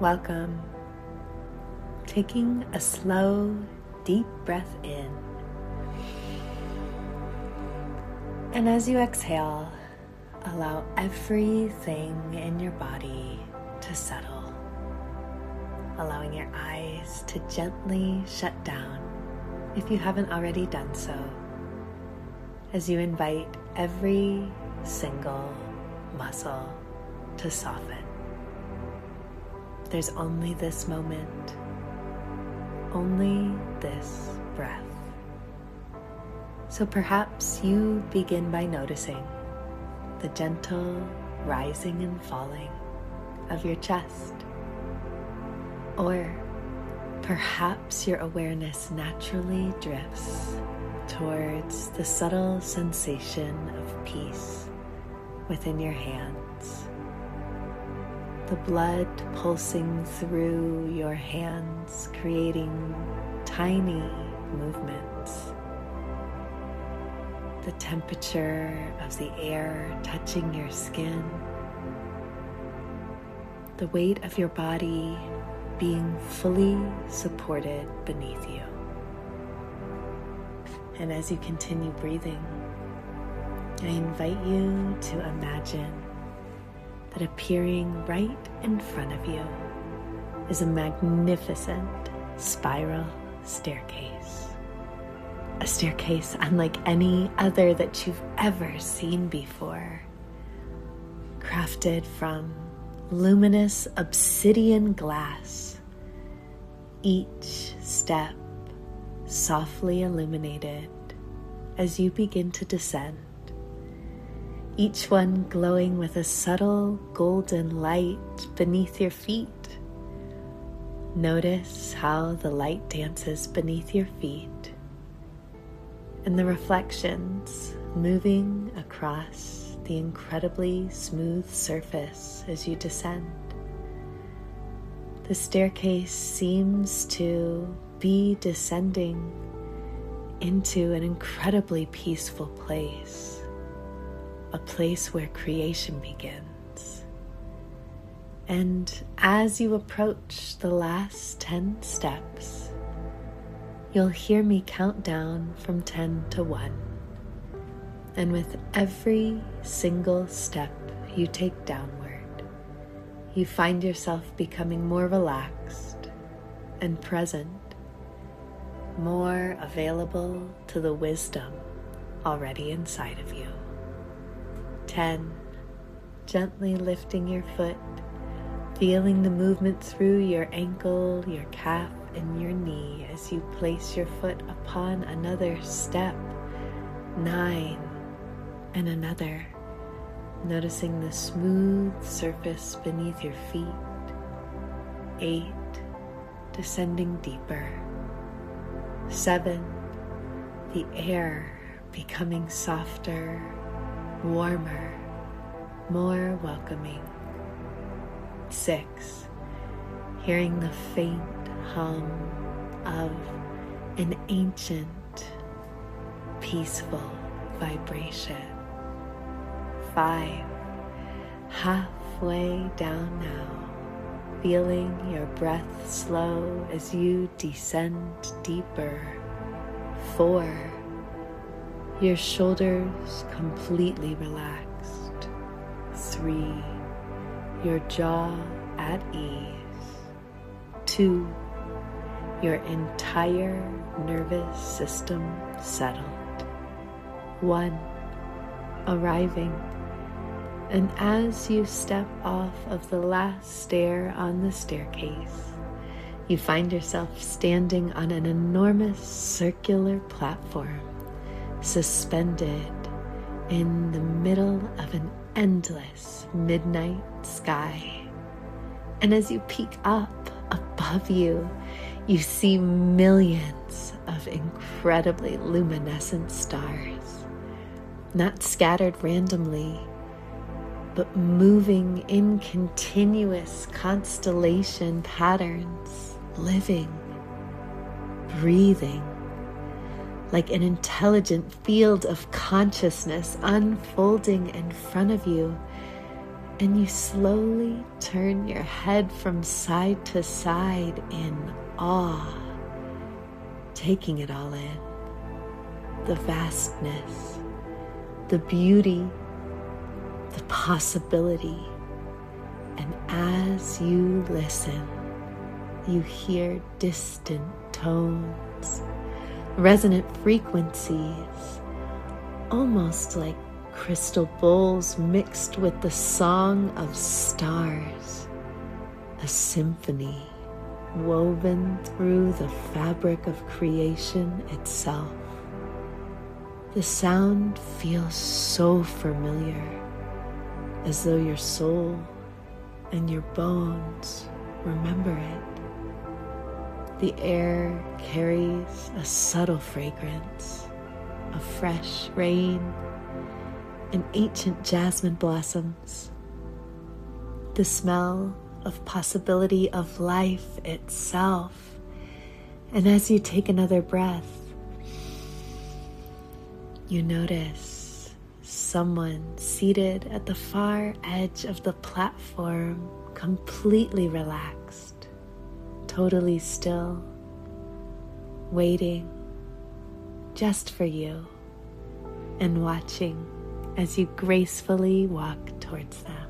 welcome. Taking a slow, deep breath in. And as you exhale, allow everything in your body to settle, allowing your eyes to gently shut down if you haven't already done so, as you invite every single muscle to soften. There's only this moment, only this breath. So perhaps you begin by noticing the gentle rising and falling of your chest. Or perhaps your awareness naturally drifts towards the subtle sensation of peace within your hands. The blood pulsing through your hands, creating tiny movements. The temperature of the air touching your skin. The weight of your body being fully supported beneath you. And as you continue breathing, I invite you to imagine that appearing right in front of you is a magnificent spiral staircase. A staircase unlike any other that you've ever seen before, crafted from luminous obsidian glass, each step softly illuminated as you begin to descend, each one glowing with a subtle golden light beneath your feet. Notice how the light dances beneath your feet and the reflections moving across the incredibly smooth surface as you descend. The staircase seems to be descending into an incredibly peaceful place, a place where creation begins. And as you approach the last 10 steps, you'll hear me count down from 10 to 1. And with every single step you take downward, you find yourself becoming more relaxed and present, more available to the wisdom already inside of you. 10, gently lifting your foot, feeling the movement through your ankle, your calf, and your knee as you place your foot upon another step. 9, and another, noticing the smooth surface beneath your feet. 8, descending deeper. 7, the air becoming softer, warmer, more welcoming. 6, hearing the faint hum of an ancient, peaceful vibration. 5, halfway down now, feeling your breath slow as you descend deeper. 4, your shoulders completely relaxed. 3, your jaw at ease. 2, your entire nervous system settled. 1, arriving. And as you step off of the last stair on the staircase, you find yourself standing on an enormous circular platform, suspended in the middle of an endless midnight sky. And as you peek up above you, you see millions of incredibly luminescent stars, not scattered randomly, but moving in continuous constellation patterns, living, breathing, like an intelligent field of consciousness unfolding in front of you And you slowly turn your head from side to side in awe, taking it all in. The vastness, the beauty, the possibility. And as you listen, you hear distant tones, resonant frequencies, almost like crystal bowls mixed with the song of stars, a symphony woven through the fabric of creation itself. The sound feels so familiar, as though your soul and your bones remember it. The air carries a subtle fragrance of fresh rain and ancient jasmine blossoms, the smell of possibility of life itself. And as you take another breath, you notice someone seated at the far edge of the platform, completely relaxed, totally still, waiting just for you and watching as you gracefully walk towards them,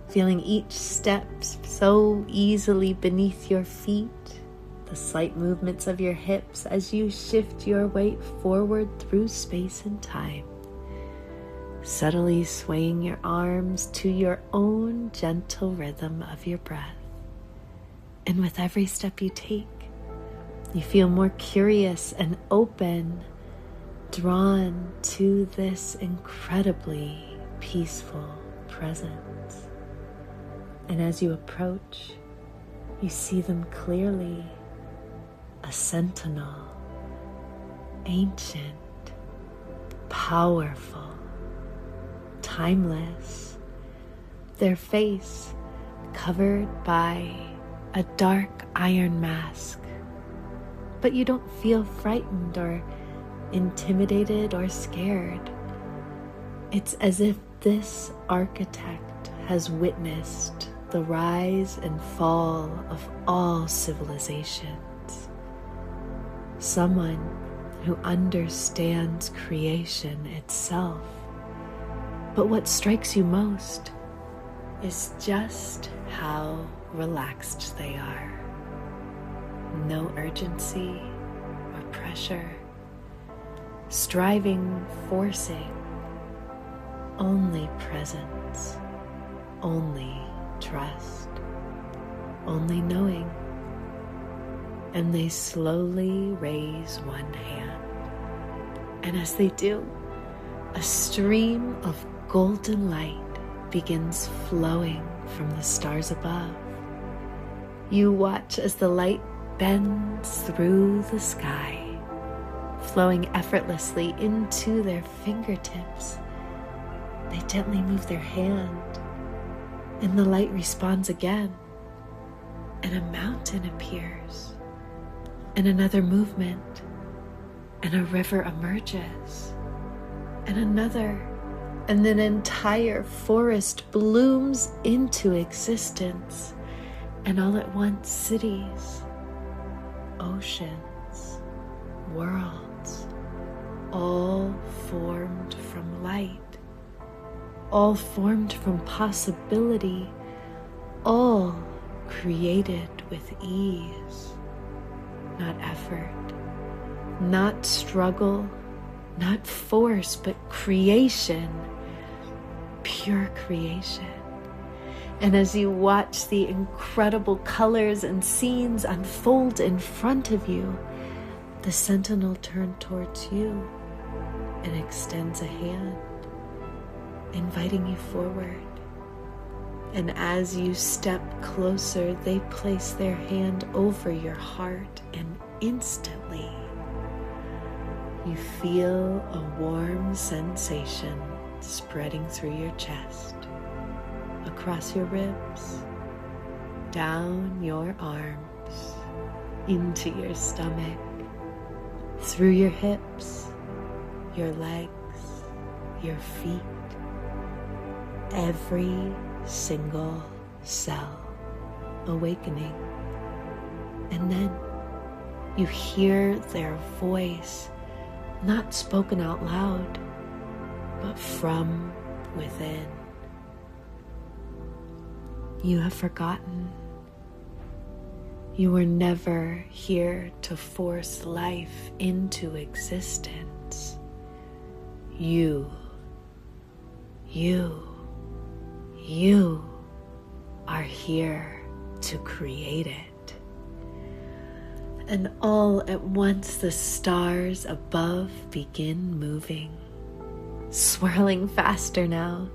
feeling each step so easily beneath your feet, the slight movements of your hips as you shift your weight forward through space and time, subtly swaying your arms to your own gentle rhythm of your breath. And with every step you take, you feel more curious and open, drawn to this incredibly peaceful presence. And as you approach, you see them clearly. A sentinel, ancient, powerful, timeless, their face covered by a dark iron mask. But you don't feel frightened or intimidated or scared. It's as if this architect has witnessed the rise and fall of all civilizations. Someone who understands creation itself. But what strikes you most is just how relaxed they are. No urgency or pressure, striving, forcing, only presence, only trust, only knowing. And they slowly raise one hand. And as they do, a stream of golden light begins flowing from the stars above. You watch as the light bends through the sky, flowing effortlessly into their fingertips. They gently move their hand, and the light responds again, and a mountain appears. And another movement, and a river emerges, and another, and an entire forest blooms into existence, and all at once cities, oceans, worlds, all formed from light, all formed from possibility, all created with ease. Not effort, not struggle, not force, but creation, pure creation. And as you watch the incredible colors and scenes unfold in front of you, the sentinel turns towards you and extends a hand, inviting you forward. And as you step closer, they place their hand over your heart, and instantly you feel a warm sensation spreading through your chest, across your ribs, down your arms, into your stomach, through your hips, your legs, your feet, every single cell awakening. And then you hear their voice, not spoken out loud, but from within. You have forgotten. You were never here to force life into existence. You are here to create it. And all at once the stars above begin moving, swirling faster now,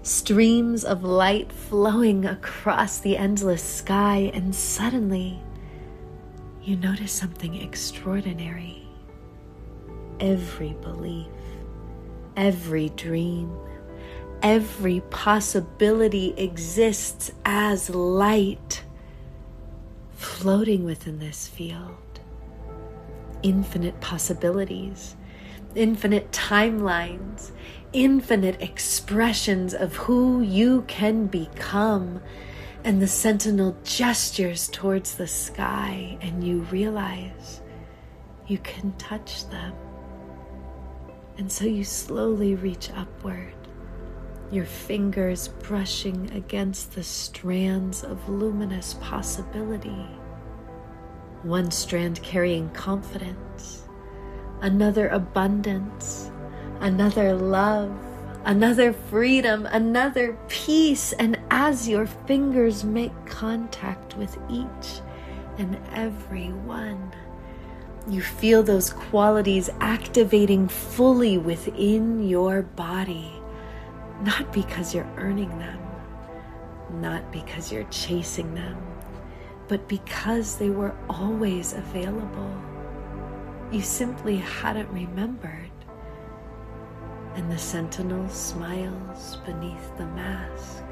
streams of light flowing across the endless sky, and suddenly you notice something extraordinary. Every belief, every dream, every possibility exists as light floating within this field. Infinite possibilities, infinite timelines, infinite expressions of who you can become. And the sentinel gestures towards the sky, and you realize you can touch them. And so you slowly reach upward, your fingers brushing against the strands of luminous possibility. One strand carrying confidence, another abundance, another love, another freedom, another peace. And as your fingers make contact with each and every one, you feel those qualities activating fully within your body, not because you're earning them, not because you're chasing them, but because they were always available. You simply hadn't remembered. And the sentinel smiles beneath the mask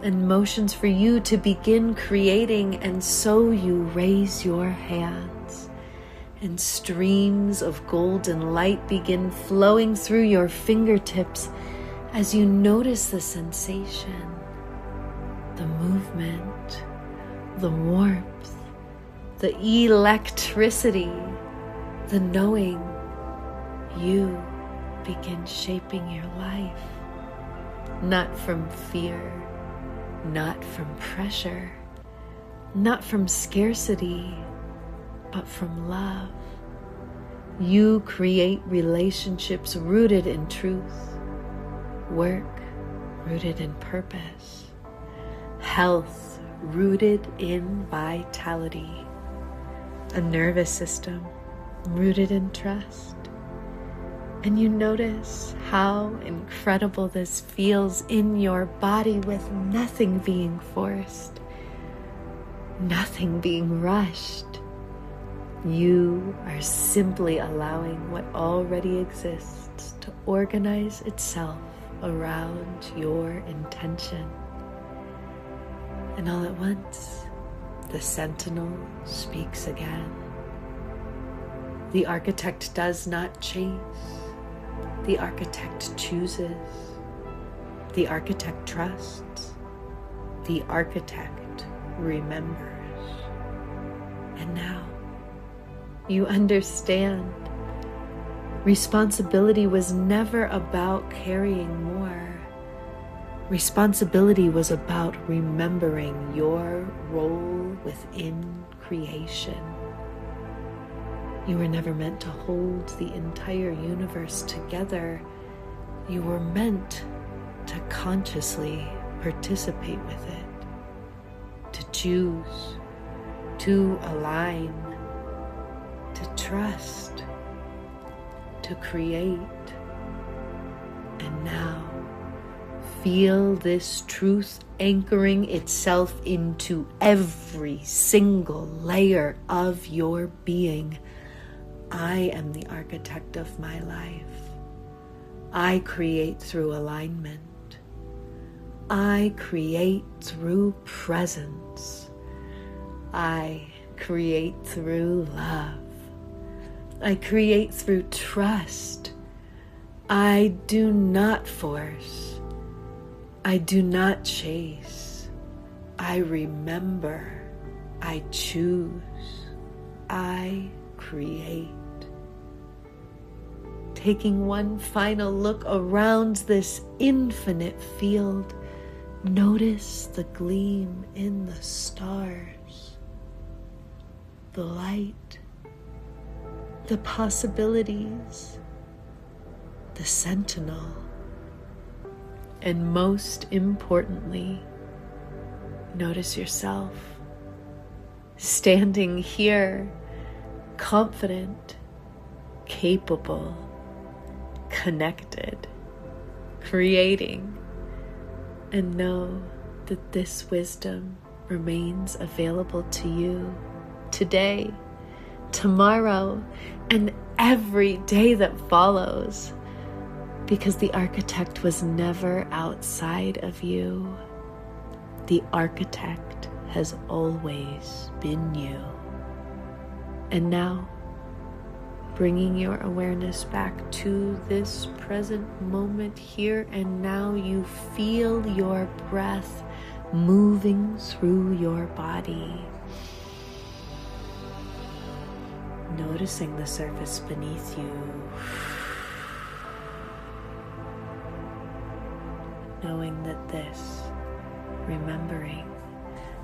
and motions for you to begin creating. And so you raise your hands, and streams of golden light begin flowing through your fingertips as you notice the sensation, the movement, the warmth, the electricity, the knowing. You begin shaping your life, not from fear, not from pressure, not from scarcity, but from love. You create relationships rooted in truth, work rooted in purpose, health rooted in vitality, a nervous system rooted in trust. And you notice how incredible this feels in your body, with nothing being forced, nothing being rushed. You are simply allowing what already exists to organize itself around your intention. And all at once, the sentinel speaks again. The architect does not chase. The architect chooses. The architect trusts. The architect remembers. And now you understand. Responsibility was never about carrying more. Responsibility was about remembering your role within creation. You were never meant to hold the entire universe together. You were meant to consciously participate with it, to choose, to align, to trust, to create. And now, feel this truth anchoring itself into every single layer of your being. I am the architect of my life. I create through alignment. I create through presence. I create through love. I create through trust. I do not force. I do not chase. I remember. I choose. I create. Taking one final look around this infinite field, notice the gleam in the stars, the light, the possibilities, the sentinel, and most importantly, notice yourself standing here, confident, capable, connected, creating, and know that this wisdom remains available to you today, tomorrow, and every day that follows, because the architect was never outside of you. The architect has always been you. And now, bringing your awareness back to this present moment here and now, you feel your breath moving through your body. Noticing the surface beneath you. Knowing that this, remembering,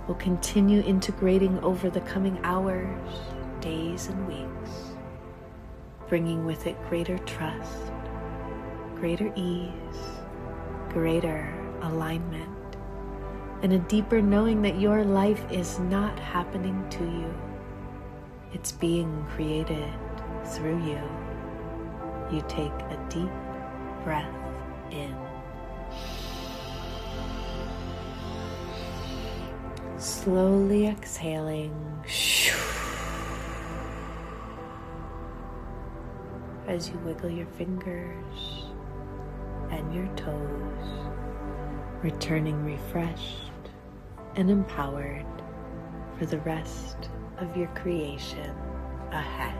will continue integrating over the coming hours, days, and weeks, bringing with it greater trust, greater ease, greater alignment, and a deeper knowing that your life is not happening to you. It's being created through you. You take a deep breath in. Slowly exhaling as you wiggle your fingers and your toes, returning refreshed and empowered for the rest of your creation ahead.